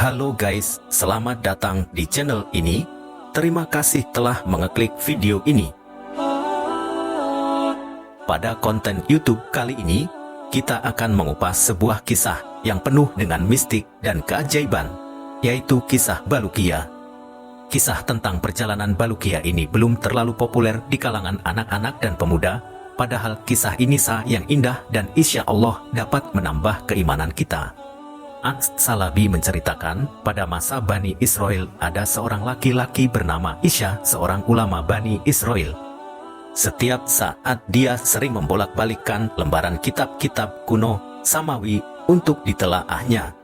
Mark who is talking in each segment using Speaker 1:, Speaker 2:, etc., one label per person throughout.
Speaker 1: Halo guys, selamat datang di channel ini. Terima kasih telah mengeklik video ini. Pada konten YouTube kali ini, kita akan mengupas sebuah kisah yang penuh dengan mistik dan keajaiban, yaitu kisah Baluqiyah. Kisah tentang perjalanan Baluqiyah ini belum terlalu populer di kalangan anak-anak dan pemuda, padahal kisah ini yang indah dan insya Allah dapat menambah keimanan kita. As-Salabi menceritakan, pada masa Bani Israel ada seorang laki-laki bernama Isya, seorang ulama Bani Israel. Setiap saat dia sering membolak-balikkan lembaran kitab-kitab kuno Samawi untuk ditelaahnya.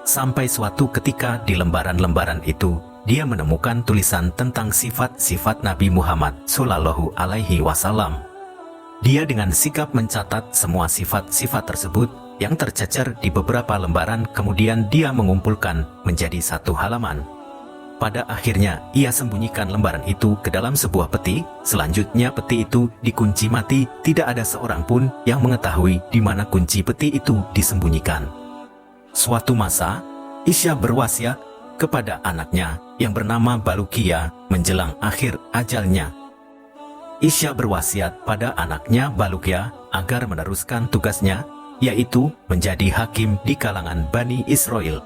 Speaker 1: Sampai suatu ketika di lembaran-lembaran itu, dia menemukan tulisan tentang sifat-sifat Nabi Muhammad Shallallahu Alaihi Wasallam. Dia dengan sigap mencatat semua sifat-sifat tersebut yang tercecer di beberapa lembaran, kemudian dia mengumpulkan menjadi satu halaman. Pada akhirnya, ia sembunyikan lembaran itu ke dalam sebuah peti. Selanjutnya peti itu dikunci mati, tidak ada seorang pun yang mengetahui di mana kunci peti itu disembunyikan. Suatu masa, Isya berwasiat kepada anaknya yang bernama Baluqiyah menjelang akhir ajalnya. Isya berwasiat pada anaknya Baluqiyah agar meneruskan tugasnya, yaitu menjadi hakim di kalangan Bani Israel.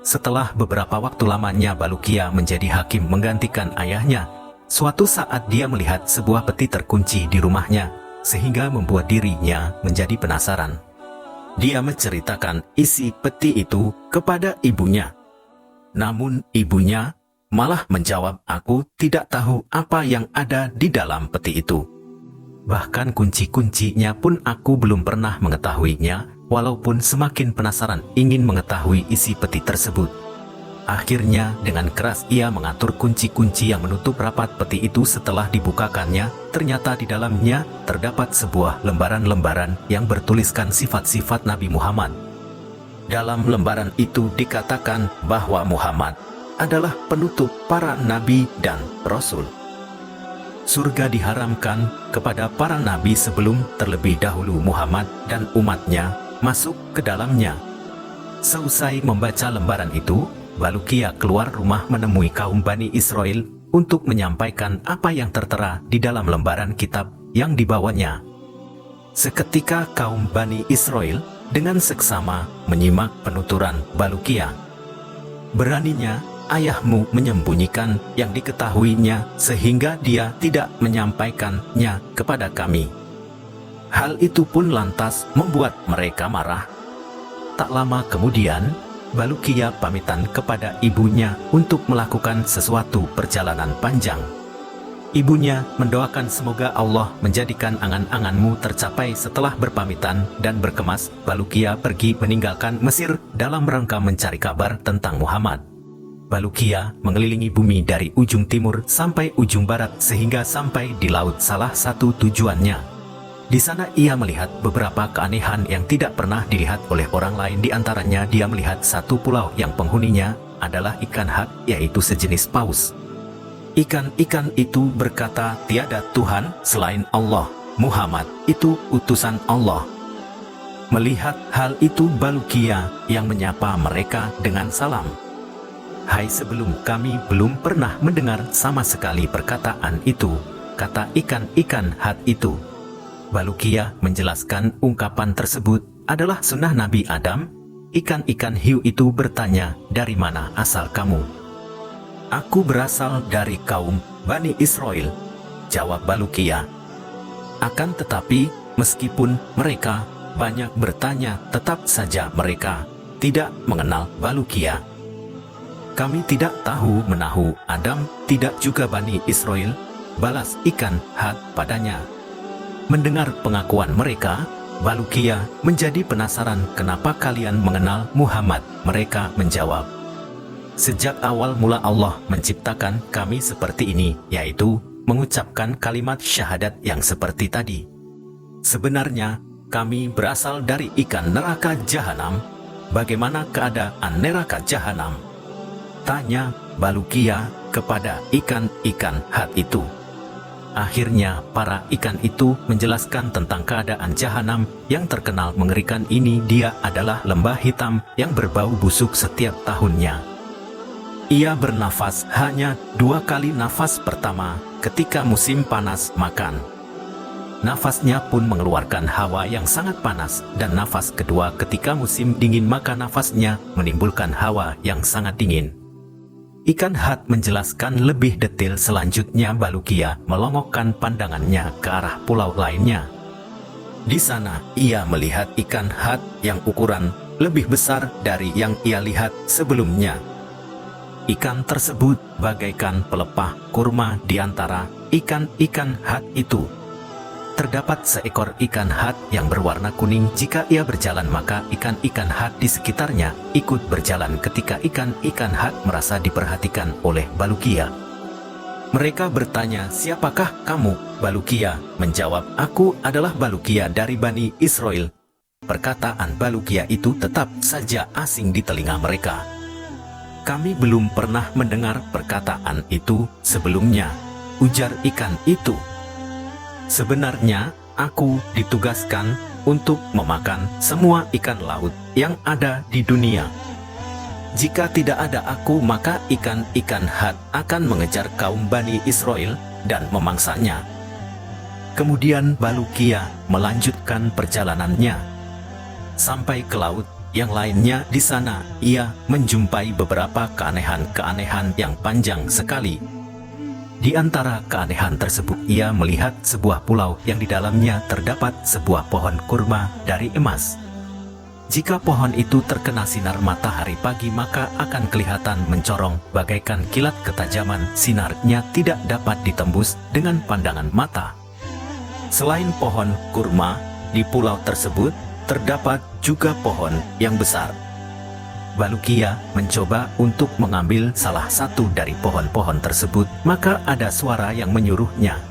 Speaker 1: Setelah beberapa waktu lamanya Baluqiyah menjadi hakim menggantikan ayahnya, suatu saat dia melihat sebuah peti terkunci di rumahnya, sehingga membuat dirinya menjadi penasaran. Dia menceritakan isi peti itu kepada ibunya. Namun ibunya malah menjawab, "Aku tidak tahu apa yang ada di dalam peti itu. Bahkan kunci-kuncinya pun aku belum pernah mengetahuinya," walaupun semakin penasaran ingin mengetahui isi peti tersebut. Akhirnya dengan keras ia mengatur kunci-kunci yang menutup rapat peti itu. Setelah dibukakannya, ternyata di dalamnya terdapat sebuah lembaran-lembaran yang bertuliskan sifat-sifat Nabi Muhammad. Dalam lembaran itu dikatakan bahwa Muhammad adalah penutup para nabi dan rasul. Surga diharamkan kepada para nabi sebelum terlebih dahulu Muhammad dan umatnya masuk ke dalamnya. Seusai membaca lembaran itu, Baluqiyah keluar rumah menemui kaum Bani Israel untuk menyampaikan apa yang tertera di dalam lembaran kitab yang dibawanya. Seketika kaum Bani Israel dengan seksama menyimak penuturan Baluqiyah. "Beraninya ayahmu menyembunyikan yang diketahuinya sehingga dia tidak menyampaikannya kepada kami. Hal itu pun lantas membuat mereka marah." Tak lama kemudian, Baluqiyah pamitan kepada ibunya untuk melakukan sesuatu perjalanan panjang. Ibunya mendoakan semoga Allah menjadikan angan-anganmu tercapai. Setelah berpamitan dan berkemas, Baluqiyah pergi meninggalkan Mesir dalam rangka mencari kabar tentang Muhammad. Baluqiyah mengelilingi bumi dari ujung timur sampai ujung barat sehingga sampai di laut, salah satu tujuannya. Di sana ia melihat beberapa keanehan yang tidak pernah dilihat oleh orang lain. Di antaranya dia melihat satu pulau yang penghuninya adalah ikan hak, yaitu sejenis paus. Ikan-ikan itu berkata, "Tiada Tuhan selain Allah, Muhammad itu utusan Allah." Melihat hal itu, Baluqiyah yang menyapa mereka dengan salam. "Hai, sebelum kami belum pernah mendengar sama sekali perkataan itu," kata ikan-ikan hat itu. Baluqiyah menjelaskan ungkapan tersebut adalah sunnah Nabi Adam. Ikan-ikan hiu itu bertanya, "Dari mana asal kamu?" "Aku berasal dari kaum Bani Israel," jawab Baluqiyah. Akan tetapi, meskipun mereka banyak bertanya, tetap saja mereka tidak mengenal Baluqiyah. "Kami tidak tahu menahu Adam, tidak juga Bani Israel," balas ikan hat padanya. Mendengar pengakuan mereka, Baluqiyah menjadi penasaran, "Kenapa kalian mengenal Muhammad?" Mereka menjawab, "Sejak awal mula Allah menciptakan kami seperti ini, yaitu mengucapkan kalimat syahadat yang seperti tadi. Sebenarnya kami berasal dari ikan neraka jahanam. Bagaimana keadaan neraka jahanam?" tanya Baluqiyah kepada ikan-ikan hat itu. Akhirnya para ikan itu menjelaskan tentang keadaan jahanam yang terkenal mengerikan ini. Dia adalah lembah hitam yang berbau busuk setiap tahunnya. Ia bernafas hanya 2 kali. Nafas pertama ketika musim panas makan. Nafasnya pun mengeluarkan hawa yang sangat panas, dan nafas kedua ketika musim dingin maka nafasnya menimbulkan hawa yang sangat dingin. Ikan Hat menjelaskan lebih detail. Selanjutnya Balukia melongokkan pandangannya ke arah pulau lainnya. Di sana ia melihat ikan Hat yang ukuran lebih besar dari yang ia lihat sebelumnya. Ikan tersebut bagaikan pelepah kurma di antara ikan-ikan Hat itu. Terdapat seekor ikan Hat yang berwarna kuning. Jika ia berjalan maka ikan-ikan Hat di sekitarnya ikut berjalan. Ketika ikan-ikan Hat merasa diperhatikan oleh Balukia, mereka bertanya, "Siapakah kamu?" Balukia menjawab, "Aku adalah Balukia dari Bani Israel." Perkataan Balukia itu tetap saja asing di telinga mereka. "Kami belum pernah mendengar perkataan itu sebelumnya," ujar ikan itu. "Sebenarnya, aku ditugaskan untuk memakan semua ikan laut yang ada di dunia. Jika tidak ada aku, maka ikan-ikan Hat akan mengejar kaum Bani Israel dan memangsanya." Kemudian Balukia melanjutkan perjalanannya sampai ke laut yang lainnya. Di sana, ia menjumpai beberapa keanehan-keanehan yang panjang sekali. Di antara keanehan tersebut, ia melihat sebuah pulau yang di dalamnya terdapat sebuah pohon kurma dari emas. Jika pohon itu terkena sinar matahari pagi, maka akan kelihatan mencorong bagaikan kilat ketajaman. Sinarnya tidak dapat ditembus dengan pandangan mata. Selain pohon kurma, di pulau tersebut terdapat juga pohon yang besar. Balukia mencoba untuk mengambil salah satu dari pohon-pohon tersebut, maka ada suara yang menyuruhnya,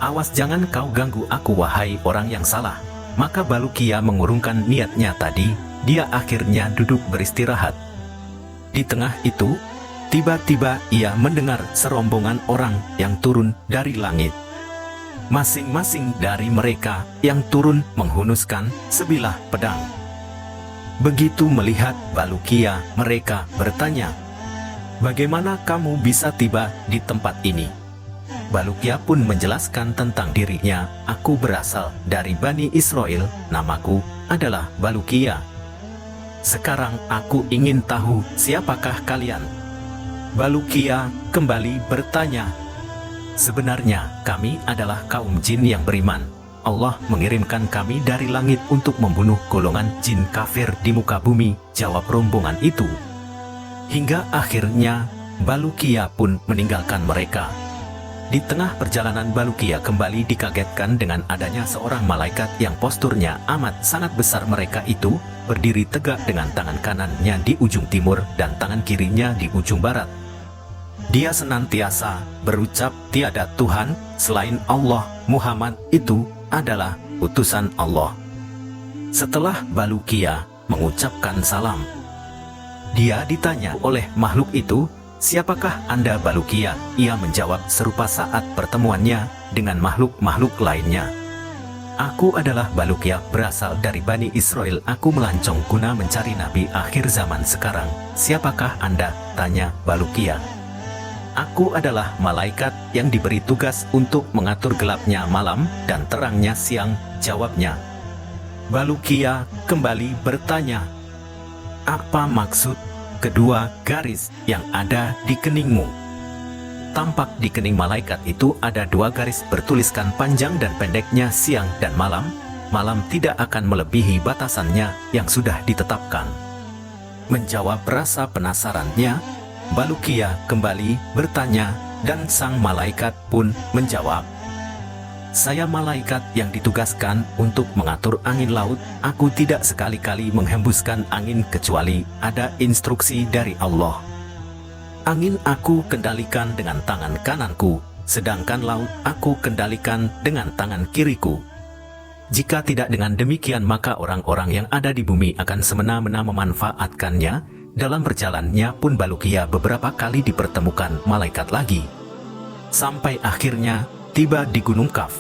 Speaker 1: "Awas, jangan kau ganggu aku, wahai orang yang salah." Maka Balukia mengurungkan niatnya tadi. Dia akhirnya duduk beristirahat. Di tengah itu, tiba-tiba ia mendengar serombongan orang yang turun dari langit. Masing-masing dari mereka yang turun menghunuskan sebilah pedang. Begitu melihat Balukia, mereka bertanya, "Bagaimana kamu bisa tiba di tempat ini?" Balukia pun menjelaskan tentang dirinya, "Aku berasal dari Bani Israel, namaku adalah Balukia. Sekarang aku ingin tahu, siapakah kalian?" Balukia kembali bertanya, "Sebenarnya kami adalah kaum jin yang beriman. Allah mengirimkan kami dari langit untuk membunuh golongan jin kafir di muka bumi," jawab rombongan itu. Hingga akhirnya Balukia pun meninggalkan mereka. Di tengah perjalanan Balukia kembali dikagetkan dengan adanya seorang malaikat yang posturnya amat sangat besar. Mereka itu berdiri tegak dengan tangan kanannya di ujung timur dan tangan kirinya di ujung barat. Dia senantiasa berucap, "Tiada Tuhan selain Allah, Muhammad itu adalah utusan Allah." Setelah Balukia mengucapkan salam, dia ditanya oleh makhluk itu, "Siapakah Anda, Balukia?" Ia menjawab serupa saat pertemuannya dengan makhluk-makhluk lainnya, "Aku adalah Balukia, berasal dari Bani Israel. Aku melancong guna mencari nabi akhir zaman sekarang." "Siapakah Anda?" tanya Balukia. "Aku adalah malaikat yang diberi tugas untuk mengatur gelapnya malam dan terangnya siang," jawabnya. Balukia kembali bertanya, "Apa maksud kedua garis yang ada di keningmu?" Tampak di kening malaikat itu ada 2 garis bertuliskan panjang dan pendeknya siang dan malam. Malam tidak akan melebihi batasannya yang sudah ditetapkan. Menjawab rasa penasarannya, Balukia kembali bertanya, dan sang malaikat pun menjawab, "Saya malaikat yang ditugaskan untuk mengatur angin laut. Aku tidak sekali-kali menghembuskan angin kecuali ada instruksi dari Allah. Angin aku kendalikan dengan tangan kananku, sedangkan laut aku kendalikan dengan tangan kiriku. Jika tidak dengan demikian, maka orang-orang yang ada di bumi akan semena-mena memanfaatkannya." Dalam perjalanannya pun Balukia beberapa kali dipertemukan malaikat lagi. Sampai akhirnya tiba di Gunung Kaf.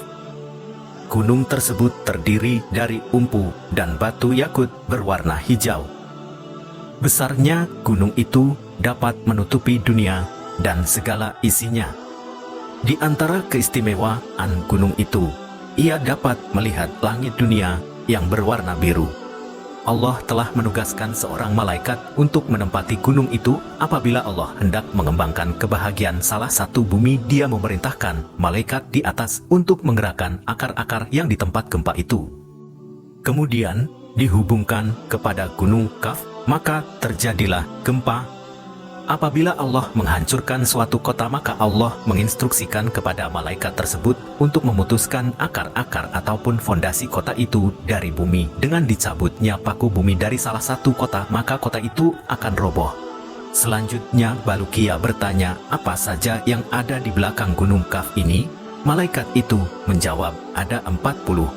Speaker 1: Gunung tersebut terdiri dari umpu dan batu yakut berwarna hijau. Besarnya gunung itu dapat menutupi dunia dan segala isinya. Di antara keistimewaan gunung itu, ia dapat melihat langit dunia yang berwarna biru. Allah telah menugaskan seorang malaikat untuk menempati gunung itu. Apabila Allah hendak mengembangkan kebahagiaan salah satu bumi, dia memerintahkan malaikat di atas untuk menggerakkan akar-akar yang di tempat gempa itu. Kemudian dihubungkan kepada Gunung Kaf, maka terjadilah gempa. Apabila Allah menghancurkan suatu kota, maka Allah menginstruksikan kepada malaikat tersebut untuk memutuskan akar-akar ataupun fondasi kota itu dari bumi. Dengan dicabutnya paku bumi dari salah satu kota, maka kota itu akan roboh. Selanjutnya Balukia bertanya, apa saja yang ada di belakang Gunung Kaf ini? Malaikat itu menjawab, ada 40,000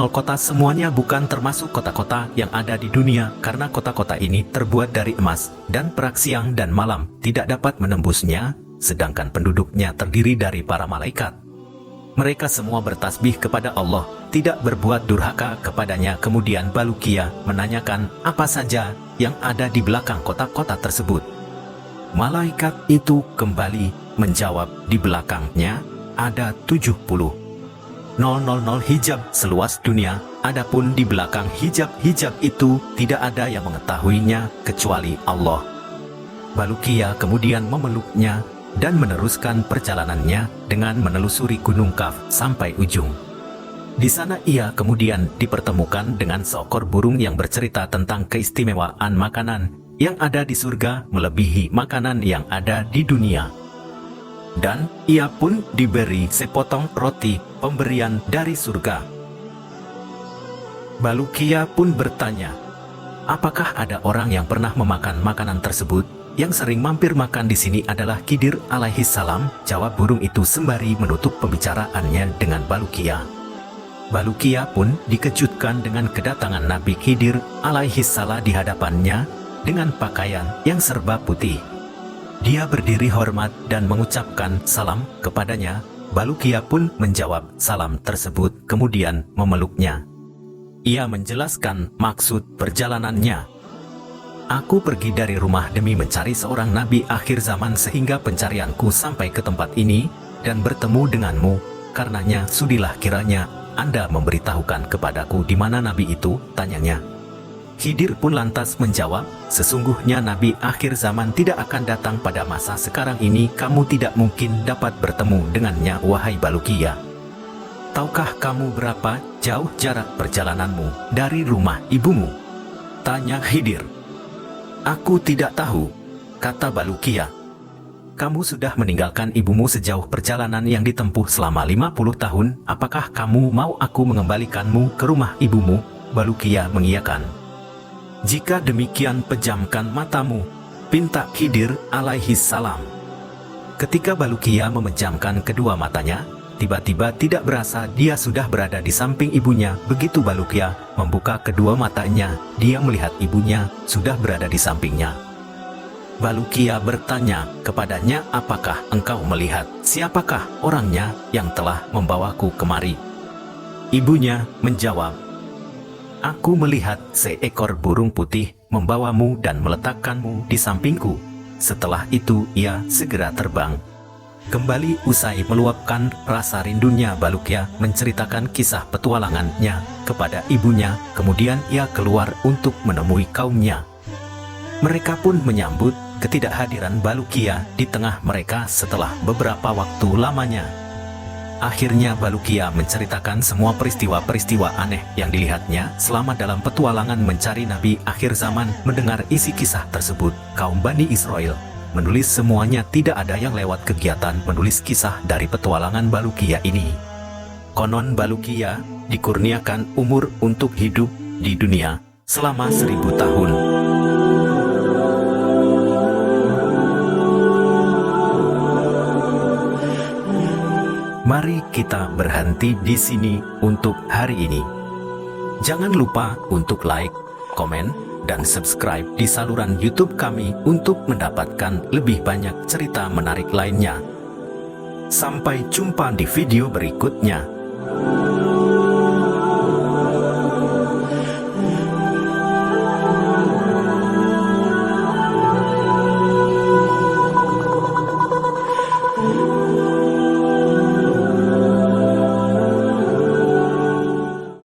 Speaker 1: kota, semuanya bukan termasuk kota-kota yang ada di dunia, karena kota-kota ini terbuat dari emas, dan perak siang dan malam tidak dapat menembusnya, sedangkan penduduknya terdiri dari para malaikat. Mereka semua bertasbih kepada Allah, tidak berbuat durhaka kepadanya. Kemudian Balukia menanyakan, apa saja yang ada di belakang kota-kota tersebut? Malaikat itu kembali menjawab, di belakangnya ada 70,000 hijab seluas dunia. Adapun di belakang hijab-hijab itu tidak ada yang mengetahuinya kecuali Allah. Balukia kemudian memeluknya dan meneruskan perjalanannya dengan menelusuri Gunung Kaf sampai ujung. Di sana ia kemudian dipertemukan dengan seekor burung yang bercerita tentang keistimewaan makanan yang ada di surga melebihi makanan yang ada di dunia. Dan ia pun diberi sepotong roti pemberian dari surga. Balukia pun bertanya, apakah ada orang yang pernah memakan makanan tersebut? Yang sering mampir makan di sini adalah Khidir alaihi salam, jawab burung itu sembari menutup pembicaraannya dengan Balukia. Balukia pun dikejutkan dengan kedatangan Nabi Khidir alaihi salam di hadapannya dengan pakaian yang serba putih. Dia berdiri hormat dan mengucapkan salam kepadanya. Balukia pun menjawab salam tersebut, kemudian memeluknya. Ia menjelaskan maksud perjalanannya. Aku pergi dari rumah demi mencari seorang nabi akhir zaman, sehingga pencarianku sampai ke tempat ini dan bertemu denganmu. Karenanya sudilah kiranya Anda memberitahukan kepadaku di mana nabi itu, tanyanya. Khidir pun lantas menjawab, sesungguhnya nabi akhir zaman tidak akan datang pada masa sekarang ini. Kamu tidak mungkin dapat bertemu dengannya, wahai Balukia. Tahukah kamu berapa jauh jarak perjalananmu dari rumah ibumu? Tanya Khidir. Aku tidak tahu, kata Balukia. Kamu sudah meninggalkan ibumu sejauh perjalanan yang ditempuh selama 50 tahun. Apakah kamu mau aku mengembalikanmu ke rumah ibumu? Balukia mengiyakan. Jika demikian, pejamkan matamu, pinta Khidir alaihi salam. Ketika Balukia memejamkan kedua matanya, tiba-tiba tidak berasa dia sudah berada di samping ibunya. Begitu Balukia membuka kedua matanya, dia melihat ibunya sudah berada di sampingnya. Balukia bertanya kepadanya, apakah engkau melihat siapakah orangnya yang telah membawaku kemari? Ibunya menjawab, aku melihat seekor burung putih membawamu dan meletakkanmu di sampingku. Setelah itu ia segera terbang. Kembali usai meluapkan rasa rindunya, Balukia menceritakan kisah petualangannya kepada ibunya. Kemudian ia keluar untuk menemui kaumnya. Mereka pun menyambut ketidakhadiran Balukia di tengah mereka setelah beberapa waktu lamanya. Akhirnya Balukia menceritakan semua peristiwa-peristiwa aneh yang dilihatnya selama dalam petualangan mencari nabi akhir zaman. Mendengar isi kisah tersebut, kaum Bani Israel menulis semuanya. Tidak ada yang lewat kegiatan menulis kisah dari petualangan Balukia ini. Konon Balukia dikurniakan umur untuk hidup di dunia selama 1000 tahun. Mari kita berhenti di sini untuk hari ini. Jangan lupa untuk like, komen, dan subscribe di saluran YouTube kami untuk mendapatkan lebih banyak cerita menarik lainnya. Sampai jumpa di video berikutnya.